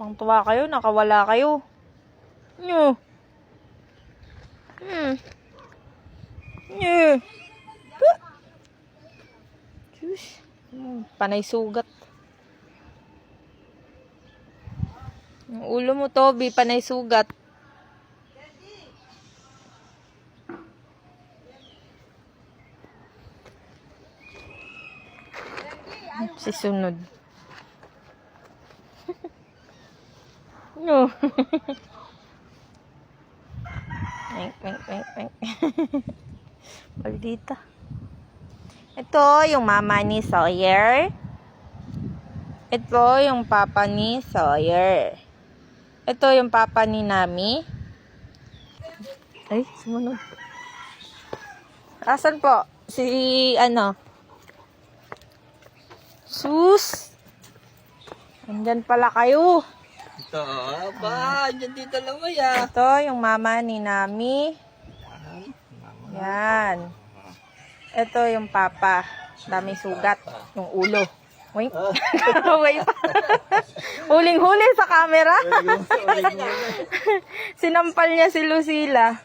Tuwang-tuwa kayo, nakawala kayo. Nyo. Nyo. Diyos. Panay sugat. Yung ulo mo, Toby, panay sugat. Sisunod. No. Wink. Maldita. Ito yung mama ni Sawyer. Ito yung papa ni Sawyer. Ito yung papa ni Nami. Ay, sumunod. Asan po? Si ano? Sus! Andyan pala kayo. Ito, ba? Diyan dito lang mo ya. Ito yung mama ni Nami. Yan. Ito yung papa. Daming sugat. Yung ulo. Wait. Wait. Huling-huli sa camera. Sinampal niya si Lucila.